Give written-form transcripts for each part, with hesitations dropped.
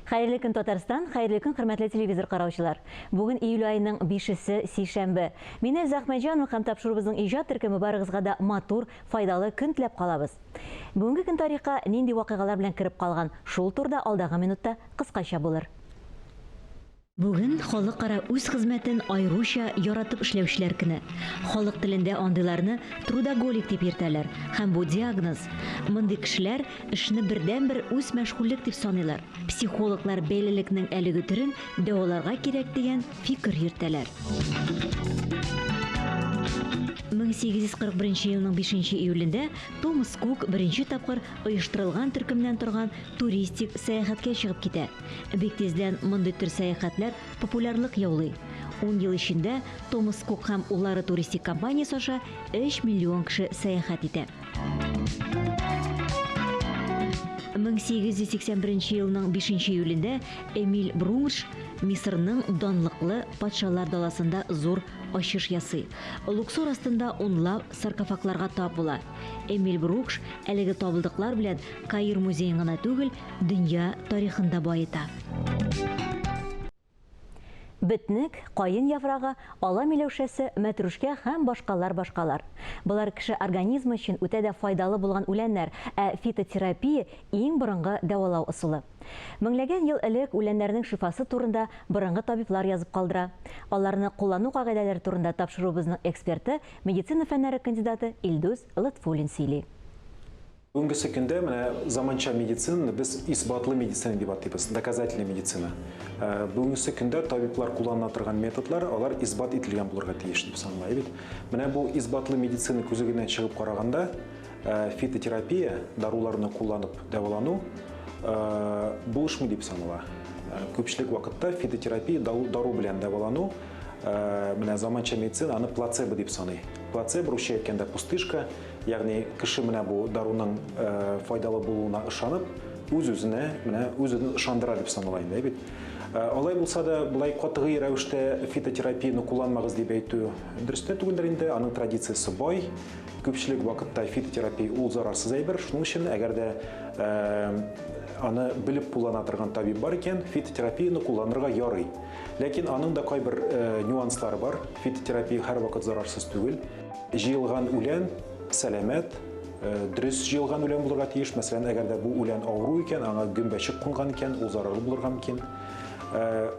Хәерле көн Татарстан, хәерле көн хөрмәтле телевизор караучылар. Бүген июль айының 5-се сейшәмбе. Мине Захмәҗанова һәм тапшырубызның иҗат төркеме барыгызга да матур, файдалы көн теләп калабыз. Бүгенге көн тарихка нинди вакыйгалар белән кереп калган, шул турда алдагы минутта кыскача булыр. Бүген халыкара үз хезмәтен айруча яратып эшләүчеләр көне. Халык телендә андыйларны трудоголик дип йөртәләр һәм бу диагноз. Мондый кешеләр эшне бердән-бер үз мәшгульлек дип саныйлар. Психологлар бәйлелекнең әлеге төрен дәваларга кирәк дигән фикер йөртәләр. 1841 елның 5 июлендә Томас Кук беренче тапкыр оештырылган төркемнән торган туристик сәяхәткә чыгып китә. Бик тиздән мондый төр сәяхәтләр популярлык яулый. 10 ел эчендә Томас Кук һәм уллары туристик компаниясе аша 3 миллион кеше сәяхәт итә. 1881 елның 5 июлендә Эмиль Брунш Мисырның данлыклы патшалар даласында зур ачыш ясый. Луксор астында унлап саркофагларга тап була. Эмиль Брунш әлеге табылдыклар белән Каир музеен гына түгел, дөнья тарихында баета. Битник, кайын яфрагы, ала миләүшәсе, мәтрүшкә һәм башкалар. Булар кеше организмы өчен үтә дә файдалы булган үләннәр, ә фитотерапия иң борынгы дәвалау ысулы. Меңләгән ел элек үләннәрнең шифасы турында борынгы табиблар язып калдыра. Аларны куллану кагыйдәләре турында тапшырубызның эксперты, медицина фәннәре кандидаты Илдус Латфуллин сөйли. Бүгінгі көндә заманча медицина біз исбатлы медицина дип атыйбыз, доказательный медицина. Бүгінгі көндә табиблар куллана торган методлар, алар исбат ителгән булырга тиеш дип санала. Менә бу исбатлы медицина күзегеннән чыгып караганда, фитотерапия, даруларны кулланып дәвалану булышмый дип санала. Күпчелек вакытта фитотерапия дару белән дәвалану менә заманча медицина аны плацебо дип саный. Плацебо русча әйткәндә пустышка, ягъни кеше менә бу даруның файдалы булуына ышанып, үз-үзен ышандыра дип санала инде бит. Алай булса да, булай катгый рәвештә фитотерапияны кулланмагыз дип әйтү дөрес түгелдер инде, аның традициясы бай. Күпчелек вакытта фитотерапия ул зарарсыз әйбер, шуның өчен әгәр дә аны белеп куллана торган табиб бар икән, фитотерапияны кулланырга ярый. Ләкин аның да кайбер нюанслары бар. Фитотерапия һәр вакыт зарарсыз түгел. Җыелган үлән сәламәт, дөрес җыелган үлән булырга тиеш. Мәсәлән, әгәр дә бу үлән авыру икән, аңа гөмбәчек кунган икән, ул зарарлы булырга мөмкин.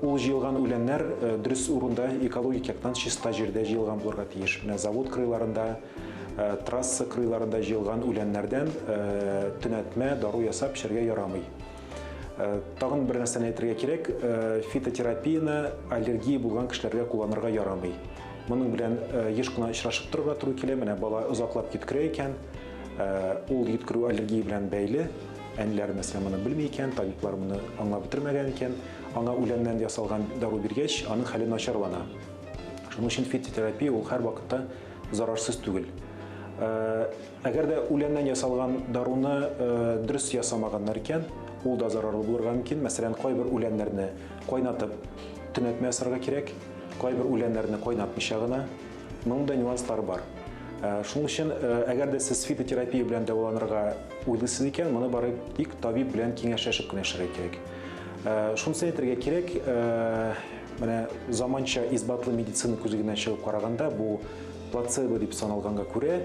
Ул җыелган үләннәр дөрес урында, экологик яктан чиста җирдә җыелган булырга тиеш. Менә завод кырыйларында, трасса кырыйларында җыелган үләннәрдән төнәтмә, дару ясап эшләргә ярамый. Тагын бер нәрсәне әйтергә кирәк, фитотерапияны аллергия булган кешеләргә кулланырга ярамый. Моның белән еш кына очрашып торырга туры килә. Менә бала озаклап йөткерә икән, ул йөткерү аллергия белән бәйле. Әниләр мәсәлән моны белми икән, табиблар моны аңлап бетермәгән икән, аңа үләннән ясалган дару биргәч, аның хәле начарлана. Шуның өчен фитотерапия ул һәр вакытта зарарсыз түгел. Әгәр дә үләннән ясалган даруны дөрес ясамаганнар икән, ул да зарарлы булырга мөмкин. Мәсәлән, кайбер үләннәрне кайнатып төнәтмә ясарга кирәк, кайбер үләннәрне кайнатмыйча гына. Моның да нюанслары бар. Шуның өчен, әгәр дә сез фитотерапия белән дәваланырга уйлыйсыз икән, моны барып тик табиб белән киңәшләшеп кенә эшләргә кирәк. Шунысын әйтергә кирәк, менә заманча исбатлы медицина күзегеннән чыгып караганда, бу плацебо дип саналганга күрә,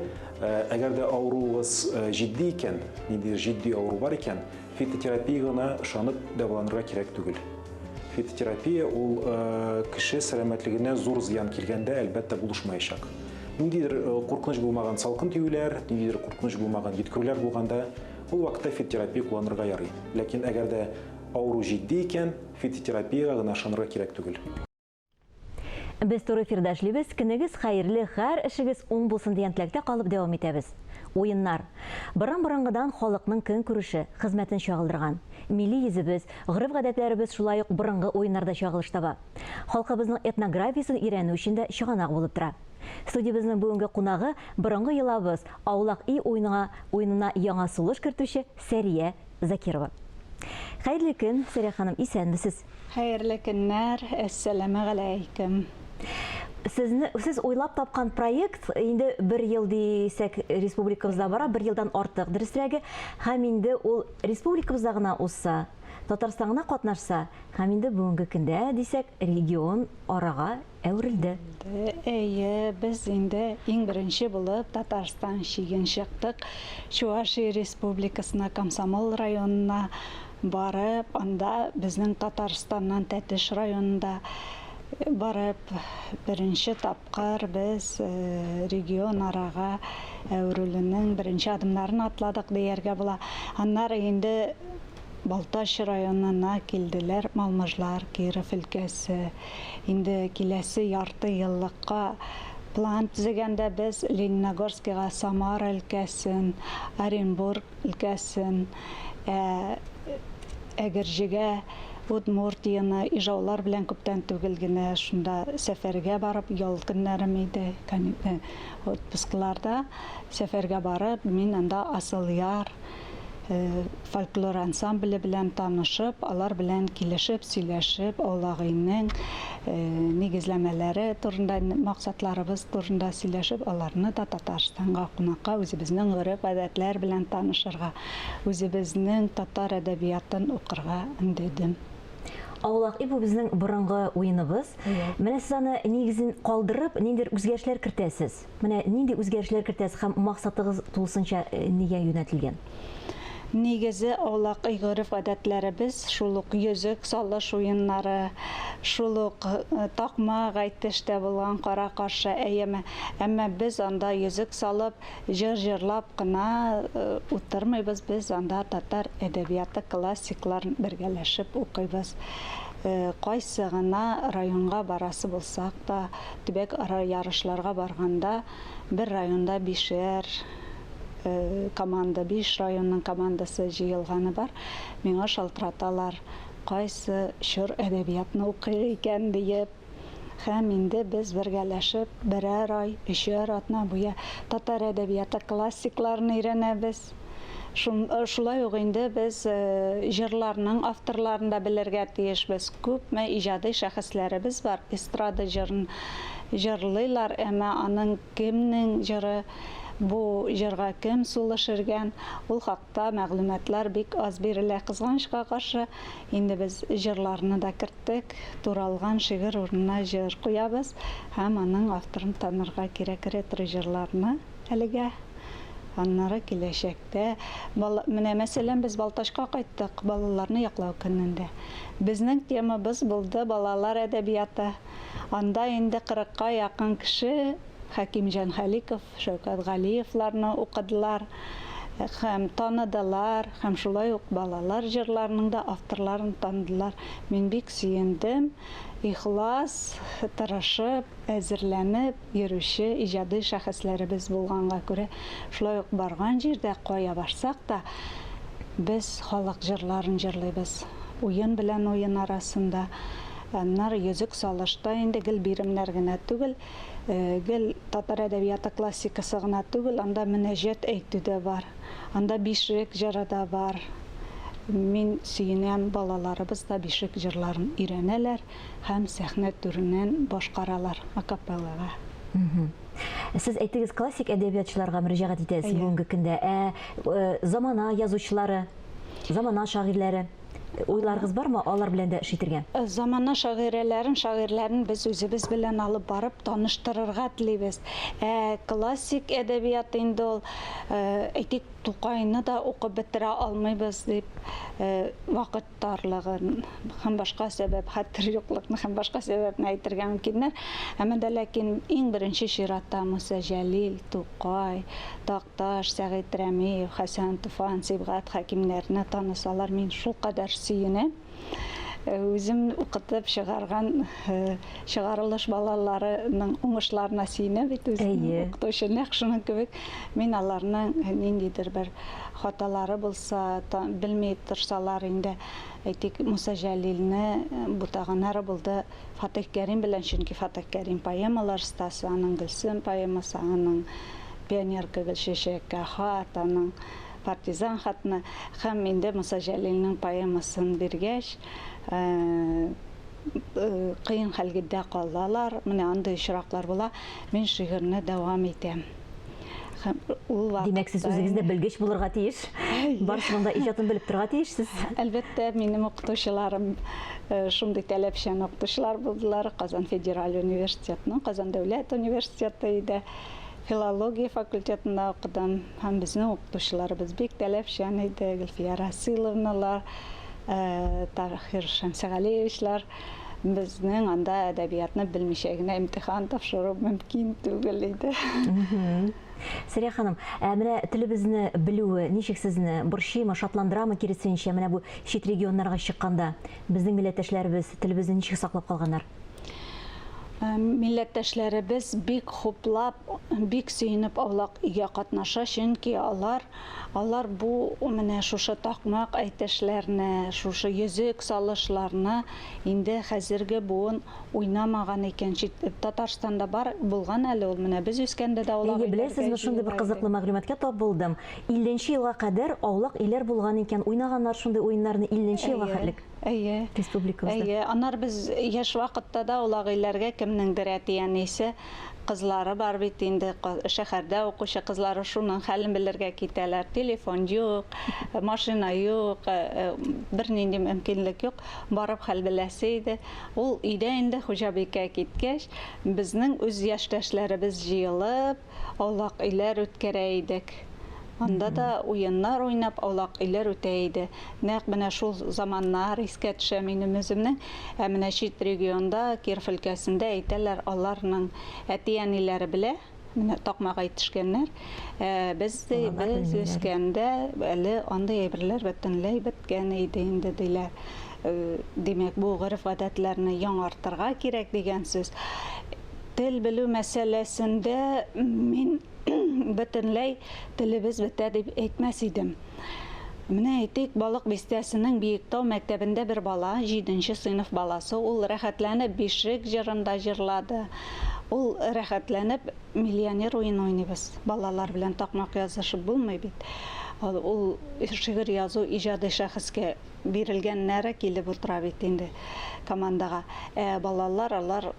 әгәр дә авыруыгыз җитди икән, ниндидер җитди авыру бар икән, фитотерапия гына ышанып дәваланырга кирәк түгел. Фитотерапия ул кеше сәламәтлегенә зур зыян килгәндә әлбәттә булышмаячак. Ниндидер куркыныч булмаган салкын тиюләр, ниндидер куркыныч булмаган йөткерүләр булганда, ул вакытта фитотерапия кулланырга ярый. Ләкин әгәр дә авыру җитди икән, фитотерапияга гына ышанырга кирәк түгел. Без туры эфирдә эшлибез, көнегез хәерле, һәр эшегез уң булсын дигән теләктә калып дәвам итәбез. Уеннар. Борын-борынгыдан халыкның көн күреше, хезмәтен чагылдырган. Милли йөзебез, гырыф-гадәтләребез шулай ук борынгы уеннарда чагылыш таба. Халкыбызның этнографиясын өйрәнү өчен дә чыганак булып тора. Студиябезнең бүгенге кунагы борынгы елабыз Аулак и уенына яңа сулыш кертүче Сәрия Закирова. Хәерле көн, Сәрия ханым, исәнмесез? Хәерле көннәр, әссәламу галәйкүм. Сез ойлап тапкан проект инде 1 ел дисәк республикабызда бара, 1 елдан артык дөресрәге, һәм инде ул республикабызда гына узса, Татарстан гына катнашса, һәм инде бүгенге көндә дисәк, регион арага әверелде. Әйе, без инде иң беренче булып Татарстан чиген чыктык. Чувашия Республикасына Комсомол районына барып, анда безнең Татарстаннан Тәтеш районында барып, беренче тапкыр без регион арага әверелүнең беренче адымнарын атладык дияргә була. Аннары инде Балташ районына килделәр Малмыжлар, Киров өлкәсе. Инде киләсе ярты еллыкка план төзегәндә без Лениногорскига Самара өлкәсен, Оренбург өлкәсен, Әгерҗегә, Удмуртияны, Ижаулар белән күптән түгел генә шунда сәфәргә барып, ял көннәрем иде, отпускларда сәфәргә барып, мин анда Асыл Яр фольклор ансамбле белән танышып, алар белән килешеп, сөйләшеп, аулагыйның нигезләмәләре турында, максатларыбыз турында сөйләшеп, аларны да Татарстанга кунакка, үзебезнең гореф-гадәтләр белән танышырга, үзебезнең татар әдәбиятын укырга өндәдем. Аулак бу безнең борынгы уеныбыз. Менә сез аны нигезен калдырып, ниндидер үзгәрешләр кертәсез. Менә нинди үзгәрешләр кертәсез һәм максатыгыз тулысынча нигә юнәтелгән? Нигезе аулак гореф-гадәтләребез, шул ук йөзек салыш уеннары, шул ук такмак әйтештә булган кара каршы әйеме. Әмма без анда йөзек салып, җырлап кына утырмыйбыз, без анда татар әдәбияты классикларын бергәләшеп укыйбыз. Кайсы гына районга барасы булсак та, төбәк ара ярышларга барганда, бер районда бишәр команда, 5 районның командасы җыелганы бар. Миңа шалтыраталар, кайсы шур әдәбиятны укый икән диеп. Һәм инде без бергәләшеп, берәр ай, 3 атна буе татар әдәбияты классикларын өйрәнәбез. Шулай ук инде без җырларның авторларын да белергә тиешбез. Күпме иҗади шәхесләребез бар, эстрада җырын җырлыйлар, әмма аның кемнең җыры, бу җырга кем сулыш иргән, ул хакта мәгълүматлар бик аз бирелә. Кызганычка каршы, инде без җырларны да керттек, туралган шигырь урынына җыр куябыз һәм аның авторын танырга кирәк ретро җырларны әлегә. Аннары киләчәктә, менә мәсәлән без Балташка кайттык балаларны яклау көнендә. Безнең темабыз булды балалар әдәбияты. Анда инде 40-ка якын кеше Хакимҗан Халиков, Шәүкәт Галиевларны укыдылар, һәм таныдылар, һәм шулай ук балалар җырларының да авторларын таныдылар. Мин бик сөендем, ихлас, тырышып, әзерләнеп йөрүче иҗади шәхесләребез булганга күрә, шулай ук барган җирдә кая барсак та, без халык җырларын җырлыйбыз. Уен белән уен арасында. Аннары йөзек салышта инде гел биремнәр генә түгел, гел татар әдәбияты классикасы гына түгел, анда мөнәҗәт әйтү дә бар, анда бишек җыры да бар. Мин сөенәм, балаларыбыз да бишек җырларын өйрәнәләр һәм сәхнә түреннән башкаралар акапеллага. Сез әйтегез, классик әдәбиятчыларга мөрәҗәгать итәсез бүгенге көндә. Замана язучылары, замана шагыйрьләре, уйларыгыз бармы алар белән дә эшитергә? Замана шагыйрьләрен без үзебез белән алып барып таныштырырга телибез. Классик әдәбият инде ул, әйтик, Тукайны да укып бетерә алмыйбыз дип, вакыт тарлыгын һәм башка сәбәп, хәтер юклыкны һәм башка сәбәпне әйтергә мөмкиннәр. Әмма дә ләкин иң беренче чиратта Муса Җәлил, Тукай, Такташ, Сәгыйть Рәмиев, Хәсән Туфан, Сибгат хакимнәрне танысалар, мин шул кадәр сөенәм. Үзем укытып чыгарган чыгарылыш балаларының уңышларына сөенәм бит үзем укытучы. Нәкъ шуның кебек мин аларның ниндидер бер хаталары булса, белми торсалар инде, әйтик, Муса Җәлилне бутаганнары булды Фатих Кәрим белән, чөнки Фатих Кәрим поэмалар стасы, аның Гөлсем поэмасы, аның Пионерка Гөлчәчәккә хат, аның партизан хатны, һәм инде Муса Җәлилнең поэмасын биргәч, кыен хәлгә калалар. Менә андый очраклар була. Мин шигырьне дәвам итәм. Һәм ул Димәк, сез вакытта үзегез дә белгеч булырга тиеш. Барысының да иҗатын белеп торырга тиешсез. Әлбәттә, минем укытучыларым шундый таләпчән укытучылар булдылар. Казан федераль университетының, Казан дәүләт университеты иде. Филология факультетында укыдым. Һәм безнең укытучыларыбыз бик таләпчән иде. Гөлфия Расиловналар, Таһир Шәмсәгалиевичлар. Безнең анда әдәбиятны белмичә генә имтихан тапшыру мөмкин түгел иде. Сәрия ханым, менә телебезне белүе ничек сезне борчыймы, шатландырамы киресенчә, менә бу чит регионнарга чыкканда безнең милләттәшләребез телебезне ничек саклап калганнар? Милләттәшләребез бик хуплап, бик сөенеп аулак игә катнаша, чөнки алар бу менә шушы такмак әйтешләрне, шушы йөзек салышларны инде хәзерге буын уйнамаган икән. Татарстанда бар булган әле ул, менә без үскәндә дә алар. Беләсезме, шундый бер кызыклы мәгълүматка тап булдым. 50нче елга кадәр аулак илләр булган икән, уйнаганнар шундый уеннарны 50нче елга хәтлек. Әйе. Республикабызда. Әйе, анар без яшь вакытта да улак илләргә кемнеңдер әтиәнисе кызлары бар бит инде, шәһәрдә укучы кызлары шуның хәлен белергә китәләр. Телефон юк, машина юк, бернинди мөмкинлек юк. Барып хәл беләсе иде. Ул өйдә инде хуҗабикә киткәч, безнең үз яшьтәшләребез җыелып, аулак илләр үткәрә идек. Анда да уеннар уйнап, аулак илләр үтә иде. Нәкъ менә шул заманнар искә төшә минем үземнең. Менә чит регионда, Киров өлкәсендә әйтәләр, аларның әти-әниләре белә, менә такмага итешкәннәр. Без үскәндә әле андый әйберләр бөтенләй беткән иде инде диләр. Димәк, бу гореф-гадәтләрне яңартырга кирәк дигән сүз. Тел белү мәсьәләсендә мин бөтенләй телебез бетә дип әйтмәс идем. Менә әйтик, Балык бистәсенең Биектау мәктәбендә бер бала, 7нче сыйныф баласы, ул рәхәтләнеп бишек җырында җырлады. Ул рәхәтләнеп миллионер уен уйныйбыз. Балалар белән такмак язышып булмый бит. Ул шигырь язу иҗади шәхескә бирелгәннәре килеп утыра бит инде командага. Балалар алар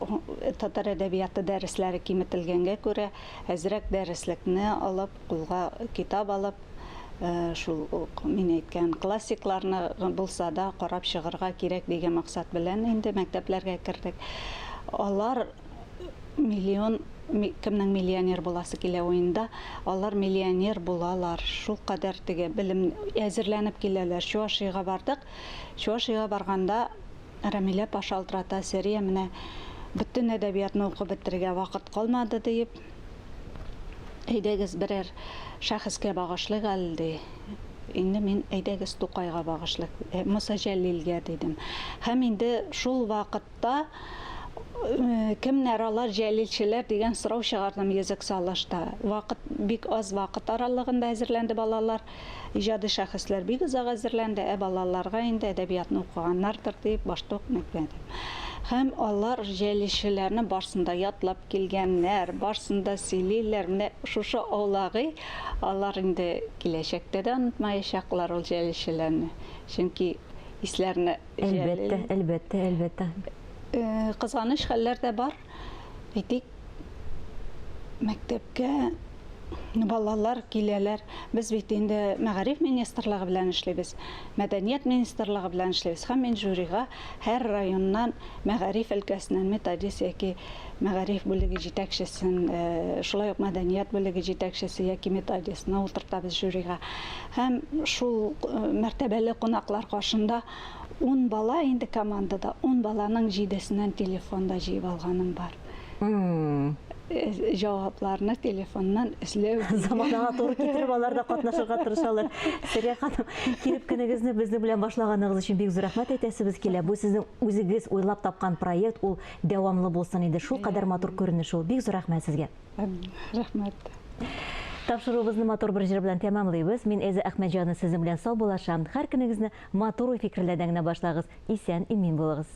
татар әдәбияты дәресләре киметелгәнгә күрә, әзрәк дәреслекне алып, кулга китап алып, шул мин әйткән классикларны булса да карап чыгарга кирәк дигән максат белән инде мәктәпләргә кердек. Алар кемнең миллионер буласы килә уенда, алар миллионер булалар. Шул кадәр теге белем әзерләнеп киләләр. Чувашиягә бардык. Чувашиягә барганда Рамилә Пашалтрата Сәрия менә бөтен әдәбиятны укып бетергә вакыт калмады дип, әйдәгез берәр шәхескә багышлык әле. Инде мин әйдәгез Тукайга багышлык, Муса Җәлилгә дидем. Һәм инде шул вакытта кемнәр алар җәлилчеләр дигән сорау чыгардым йөзек салышта. Вакыт бик аз вакыт аралыгында әзерләнде балалар. Иҗади шәхесләр бик озак әзерләнде, балаларга инде әдәбиятны укыганнардыр дип башта үкмәдем. Һәм алар җәлилчеләрне барсында ятлап килгәннәр, барсында сөйлиләр. Менә шушы аулагы алар инде киләчәктә дә онытмаячаклар ул җәлилчеләрне. Чөнки исләрне Әлбәттә. Кызганыч хәлләр дә бар. Әйтик, мәктәпкә балалар киләләр. Без бит инде Мәгариф министрлыгы белән эшлибез, Мәдәният министрлыгы белән эшлибез. Һәм мин жюрига һәр районнан Мәгариф өлкәсеннән методист яки Мәгариф бүлеге җитәкчесен, шулай ук Мәдәният бүлеге җитәкчесе яки методистны утыртабыз жюрига. Һәм шул мәртәбәле кунаклар каршында 10 бала инде командада, 10 баланың 7сеннән телефонда җыеп алганым бар. Җавапларны телефоннан эзләү. Заманага туры китереп алар да катнашырга тырышалар. Сәрия ханым, килеп көнегезне безнең белән башлаганыгыз өчен бик зур рәхмәт әйтәсебез килә. Бу сезнең үзегез уйлап тапкан проект, ул дәвамлы булсын иде. Шул кадәр матур күренеш ул. Бик зур рәхмәт сезгә. Рәхмәт. Тапшыруыбызны матур бер җыр белән тәмамлыйбыз. Мин Әза Әхмәтҗанова сезнең белән сау булашам. Һәр көнегезне матур фикерләрдән генә башлагыз. Исән, имин булыгыз.